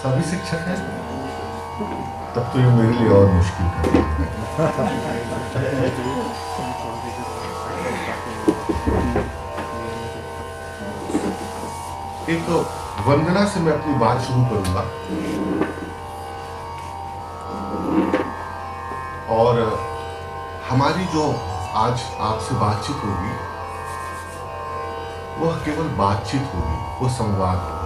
सभी शिक्षक हैं, तब तो ये मेरे लिए और मुश्किल कर एक वंदना से मैं अपनी बात शुरू करूंगा और हमारी जो आज आपसे बातचीत होगी वह केवल बातचीत होगी, वो संवाद होगा।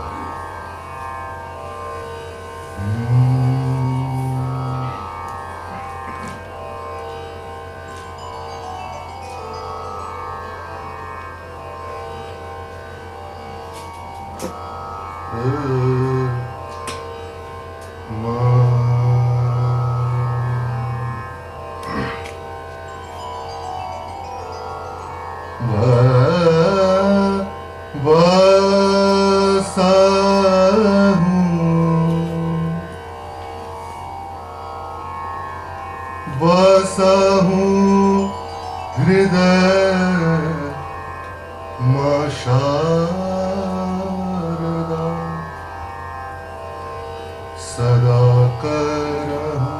बसहूं हृदय मां शारदा, सदा करहूं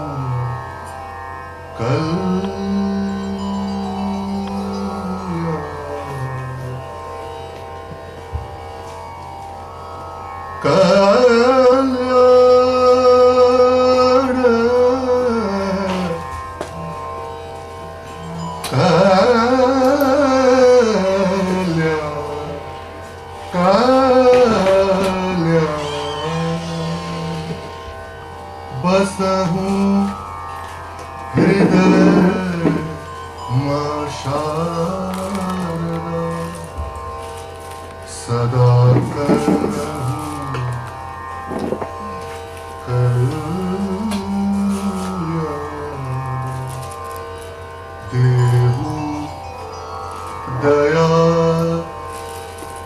बसहूं हृदय मां शारदा, सदा देहु दया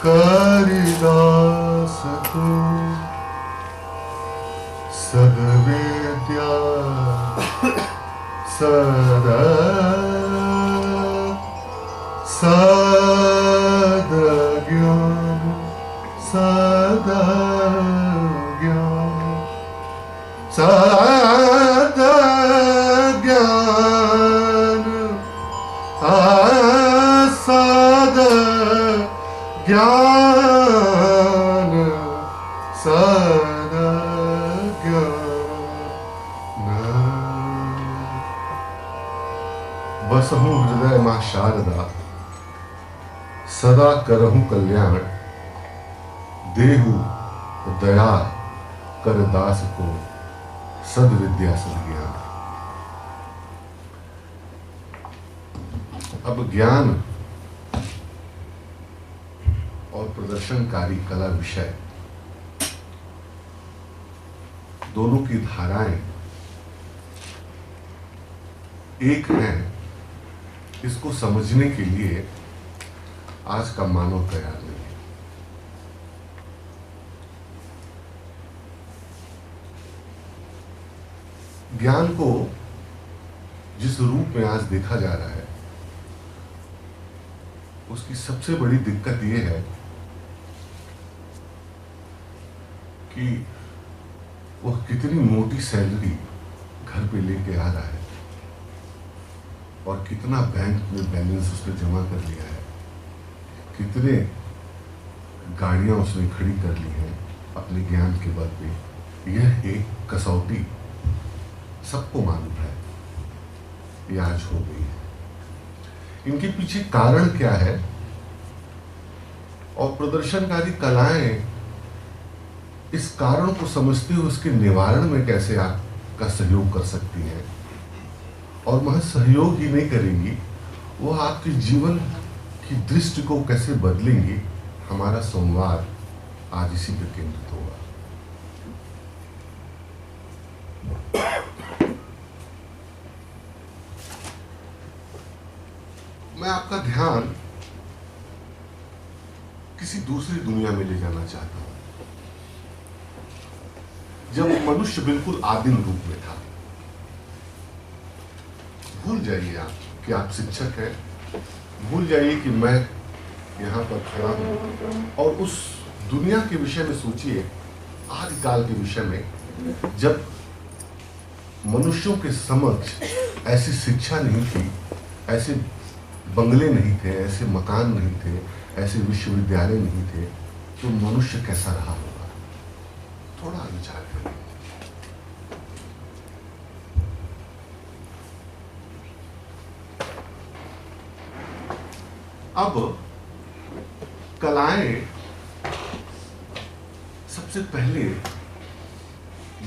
करिदास को, सद्विद्या सदा सद्ज्ञान सदा ज्ञान सदा ज्ञान सदा ज्ञान सदा बसहूं हृदय मां शारदा, सदा करहूं कल्याण, देहु दया कर दास को, सद्विद्या सद्ज्ञान। अब ज्ञान और प्रदर्शनकारी कला विषय दोनों की धाराएं एक हैं, इसको समझने के लिए आज का मानव तैयार नहीं है। ज्ञान को जिस रूप में आज देखा जा रहा है, उसकी सबसे बड़ी दिक्कत यह है कि वह कितनी मोटी सैलरी घर पे लेके आ रहा है और कितना बैंक में बैलेंस उसने जमा कर लिया है, कितने गाड़ियां उसने खड़ी कर ली हैं अपने ज्ञान के बल पे। यह एक कसौटी सबको मालूम है, यह आज हो गई है। इनके पीछे कारण क्या है और प्रदर्शनकारी कलाएं इस कारण को समझते हुए उसके निवारण में कैसे आपका सहयोग कर सकती हैं, और वह सहयोग ही नहीं करेंगी, वो आपके जीवन की दृष्टि को कैसे बदलेंगी। हमारा संवाद आज इसी पर केंद्रित होगा। मैं आपका ध्यान किसी दूसरी दुनिया में ले जाना चाहता हूं, जब मनुष्य बिल्कुल आदिम रूप में था। भूल जाइए आप कि आप शिक्षक हैं, भूल जाइए कि मैं यहाँ पर खड़ा हूँ और उस दुनिया के विषय में सोचिए आदिकाल के विषय में, जब मनुष्यों के समक्ष ऐसी शिक्षा नहीं थी, ऐसे बंगले नहीं थे, ऐसे मकान नहीं थे, ऐसे विश्वविद्यालय नहीं थे, तो मनुष्य कैसा रहा होगा? थोड़ा विचार करें। अब कलाएं सबसे पहले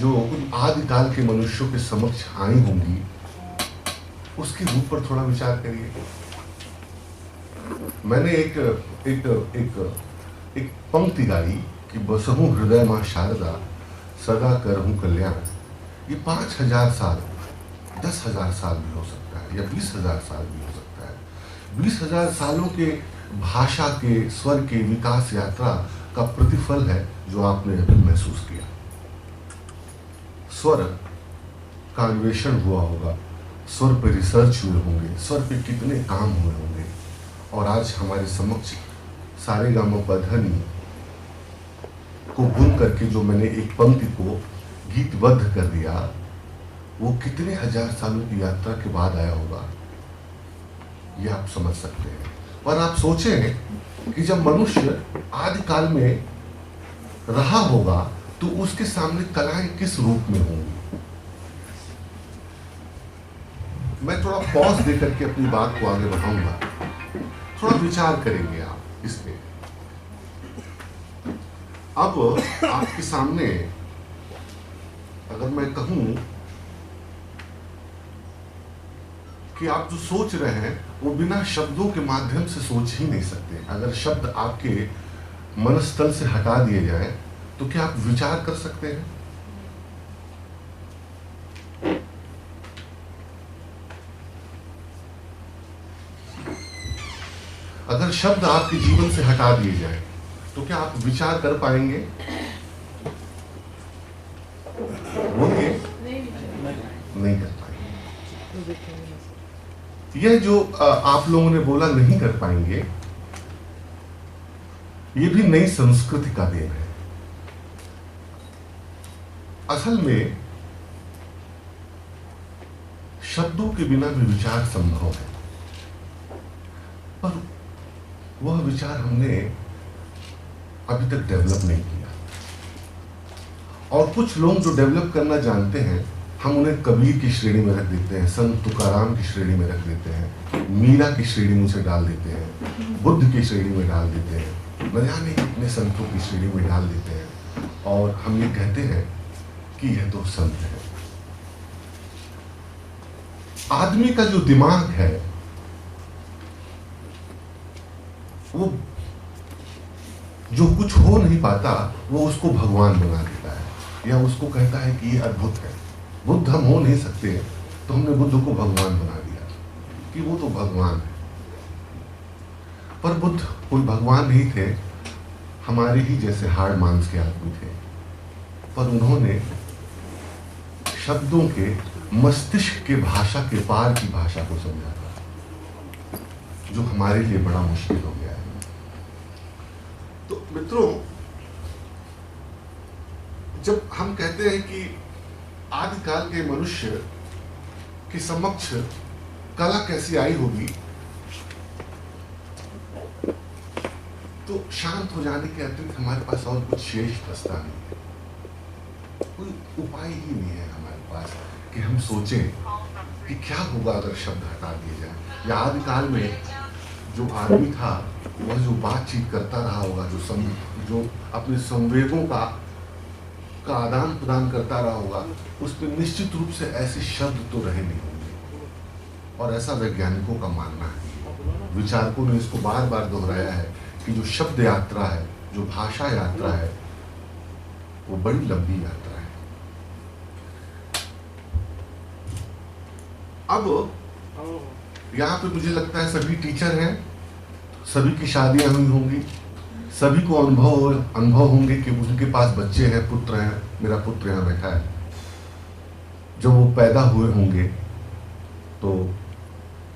जो उन आदिकाल के मनुष्यों के समक्ष आई होंगी, उसके रूप पर थोड़ा विचार करिए। मैंने एक एक एक एक पंक्ति गाई कि बसहूं हृदय मां शारदा, सदा करहूं कल्याण। ये 5000 साल, 10,000 साल भी हो सकता है, या 20,000 साल भी हो सकता है। 20,000 सालों के भाषा के, स्वर के विकास यात्रा का प्रतिफल है जो आपने अभी महसूस किया। स्वर का अन्वेषण हुआ होगा, स्वर पर रिसर्च हुए होंगे, स्वर पे कितने काम हुए होंगे, और आज हमारे समक्ष सारेगामापधनी को बुन करके जो मैंने एक पंक्ति को गीतबद्ध कर दिया, वो कितने हजार सालों की यात्रा के बाद आया होगा, ये आप समझ सकते हैं। और आप सोचें कि जब मनुष्य आदिकाल में रहा होगा तो उसके सामने कलाएं किस रूप में होंगी। मैं थोड़ा पॉज देकर के अपनी बात को आगे बढ़ाऊंगा, थोड़ा विचार करेंगे आप इस पे। अब आपके सामने अगर मैं कहूं कि आप जो सोच रहे हैं वो बिना शब्दों के माध्यम से सोच ही नहीं सकते। अगर शब्द आपके मनस्तल से हटा दिए जाए तो क्या आप विचार कर सकते हैं? अगर शब्द आपके जीवन से हटा दिए जाए तो क्या आप विचार कर पाएंगे? बोलिए, नहीं कर पाएंगे। यह जो आप लोगों ने बोला नहीं कर पाएंगे, ये भी नई संस्कृति का देन है। असल में शब्दों के बिना भी विचार संभव है, पर वह विचार हमने अभी तक डेवलप नहीं किया। और कुछ लोग जो डेवलप करना जानते हैं, हम उन्हें कबीर की श्रेणी में रख देते हैं, संत तुकाराम की श्रेणी में रख देते हैं, मीरा की श्रेणी में उसे डाल देते हैं, बुद्ध की श्रेणी में डाल देते हैं, न जाने कितने संतों की श्रेणी में डाल देते हैं, और हम ये कहते हैं कि यह तो संत है। आदमी का जो दिमाग है वो जो कुछ हो नहीं पाता वो उसको भगवान बना देता है, या उसको कहता है कि ये अद्भुत है। बुद्ध हम हो नहीं सकते तो हमने बुद्ध को भगवान बना दिया कि वो तो भगवान है। पर बुद्ध कोई भगवान नहीं थे, हमारे ही जैसे हाड़ मांस के आदमी थे, पर उन्होंने शब्दों के, मस्तिष्क के भाषा के पार की भाषा को समझा था, जो हमारे लिए बड़ा मुश्किल हो गया है। तो मित्रों, जब हम कहते हैं कि आदिकाल के मनुष्य के समक्ष कला कैसी आई होगी, तो शांत हो जाने के अतिरिक्त हमारे पास और कुछ शेष बचता नहीं है। कोई उपाय ही नहीं है हमारे पास कि हम सोचें कि क्या होगा अगर शब्द हटा दिए जाए। या आदिकाल में जो आदमी था वह जो बातचीत करता रहा होगा, जो अपने संवेगों का आदान प्रदान करता रहा होगा, उस पर निश्चित रूप से ऐसे शब्द तो रहे नहीं होंगे। और ऐसा वैज्ञानिकों का मानना है, विचारकों ने इसको बार बार दोहराया है कि जो शब्द यात्रा है, जो भाषा यात्रा है, वो बड़ी लंबी यात्रा है। अब यहाँ पे मुझे लगता है सभी टीचर हैं, सभी की शादियां हुई होंगी, सभी को अनुभव होंगे कि उनके पास बच्चे हैं, पुत्र हैं। मेरा पुत्र यहाँ बैठा है। जब वो पैदा हुए होंगे तो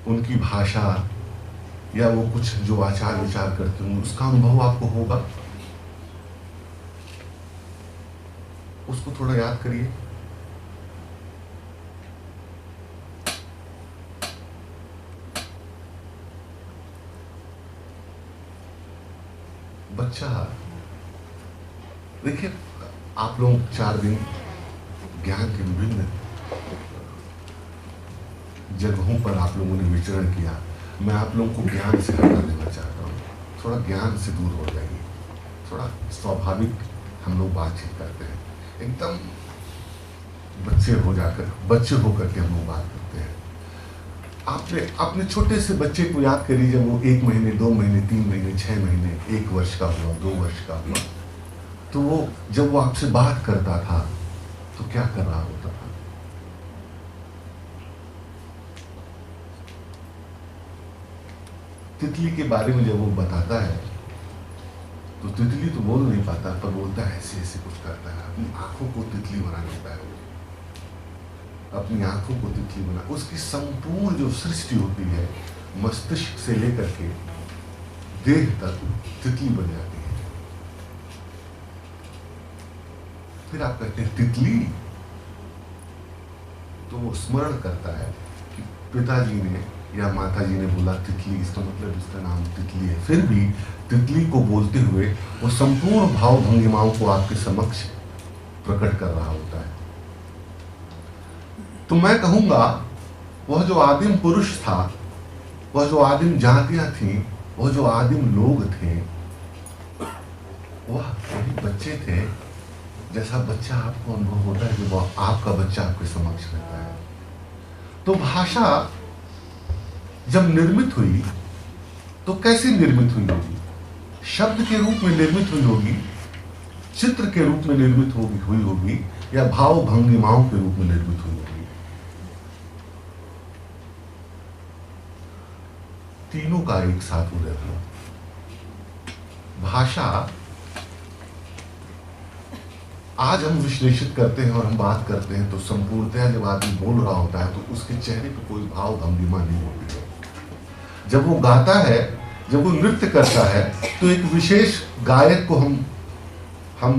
उनकी भाषा या वो कुछ जो आचार विचार करते होंगे, उसका अनुभव आपको होगा। उसको थोड़ा याद करिए। बच्चा, देखिए, आप लोग 4 दिन ज्ञान के विभिन्न जगहों पर आप लोगों ने विचरण किया। मैं आप लोगों को ज्ञान से हटा देना चाहता हूँ। थोड़ा ज्ञान से दूर हो जाइए, थोड़ा स्वाभाविक हम लोग बातचीत करते हैं, एकदम बच्चे होकर के हम लोग बात करते हैं। आपने अपने छोटे से बच्चे को याद करिए, जब वो 1 महीने, 2 महीने, 3 महीने, 6 महीने, 1 वर्ष का हुआ, 2 वर्ष का हुआ, तो वो जब वो आपसे बात करता था तो क्या कर रहा होता था? तितली के बारे में जब वो बताता है तो तितली तो बोल नहीं पाता, पर बोलता है ऐसे ऐसे कुछ करता है। अपनी आंखों को तितली बना देता है, अपनी आंखों को तितली बना, उसकी संपूर्ण जो सृष्टि होती है मस्तिष्क से लेकर के देह तक तितली बन जाती है। फिर आप कहते हैं तितली, तो वो स्मरण करता है कि पिताजी ने या माताजी ने बोला तितली, इसका मतलब इसका नाम तितली है। फिर भी तितली को बोलते हुए वो संपूर्ण भाव भंगिमाओं को आपके समक्ष प्रकट कर रहा होता है। तो मैं कहूंगा, वह जो आदिम पुरुष था, वह जो आदिम जातियां थी, वह जो आदिम लोग थे, वह वही बच्चे थे जैसा बच्चा आपको अनुभव होता है जब आपका बच्चा आपके समक्ष रहता है। तो भाषा जब निर्मित हुई तो कैसे निर्मित हुई होगी? शब्द के रूप में निर्मित हुई होगी, चित्र के रूप में निर्मित हुई होगी, या भाव भंगिमाओं के रूप में निर्मित हुई होगी? तीनों का एक साथ उदय हुआ। भाषा आज हम विश्लेषित करते हैं और हम बात करते हैं तो संपूर्णतया जब आदमी बोल रहा होता है तो उसके चेहरे पर कोई भाव भंगिमा नहीं होती है। जब वो गाता है, जब वो नृत्य करता है, तो एक विशेष गायक को हम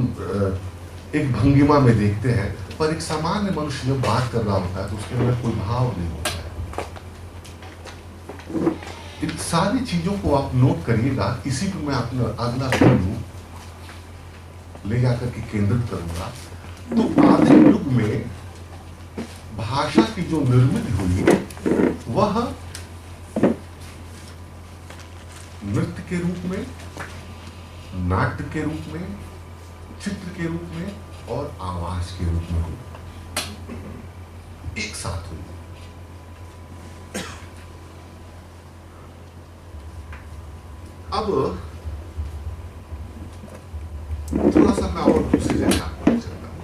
एक भंगिमा में देखते हैं, पर एक सामान्य मनुष्य जब बात कर रहा होता है तो उसके अंदर कोई भाव नहीं होता है। इन सारी चीजों को आप नोट करिएगा। इसी पर मैं अपना अगला पहलू ले जाकर के केंद्रित करूंगा। तो आदिम युग में भाषा की जो निर्मित हुई, वह नृत्य के रूप में, नाट्य के रूप में, चित्र के रूप में और आवाज के रूप में हुई, एक साथ हुई। अब थोड़ा सा मैं और दूसरी जगह आपको चलता हूं।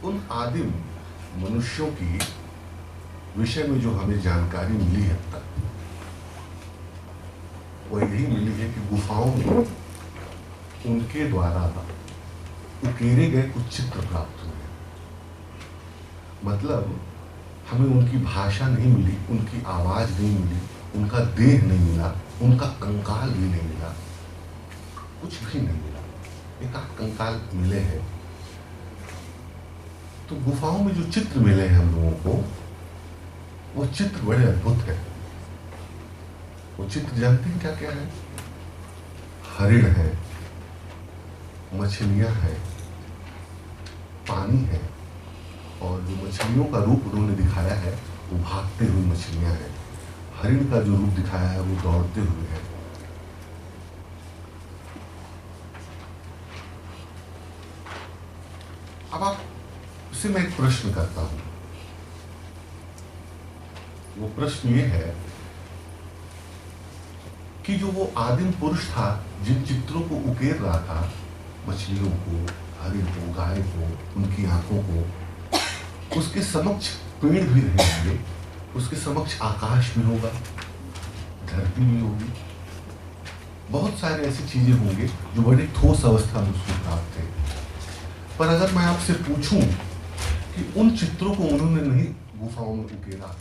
उन आदिम मनुष्यों की विषय में जो हमें जानकारी मिली है अब तक, वो यही मिली है कि गुफाओं में उनके द्वारा उकेरे गए कुछ चित्र प्राप्त हुए। मतलब हमें उनकी भाषा नहीं मिली, उनकी आवाज नहीं मिली, उनका देह नहीं मिला, उनका कंकाल भी नहीं मिला, कुछ भी नहीं मिला। एक आध कंकाल मिले हैं। तो गुफाओं में जो चित्र मिले हैं हम लोगों को, वो चित्र बड़े अद्भुत है। वो चित्र जानते हैं क्या क्या है? हरिण है, मछलियां हैं, पानी है, और जो मछलियों का रूप उन्होंने दिखाया है वो भागते हुए मछलियां हैं। हरिण का जो रूप दिखाया है वो दौड़ते हुए है। अब आप से मैं एक प्रश्न करता हूं। वो प्रश्न ये है कि जो वो आदिम पुरुष था जिन चित्रों को उकेर रहा था, मछलियों को, हरिण को, गाय को, उनकी आंखों को, उसके समक्ष पेड़ भी रहेंगे, उसके समक्ष आकाश भी होगा, धरती भी होगी, बहुत सारे ऐसी चीजें होंगे जो बड़ी ठोस अवस्था में उसको प्राप्त थे। पर अगर मैं आपसे पूछूं कि उन चित्रों को उन्होंने नहीं गुफाओं में उकेरा,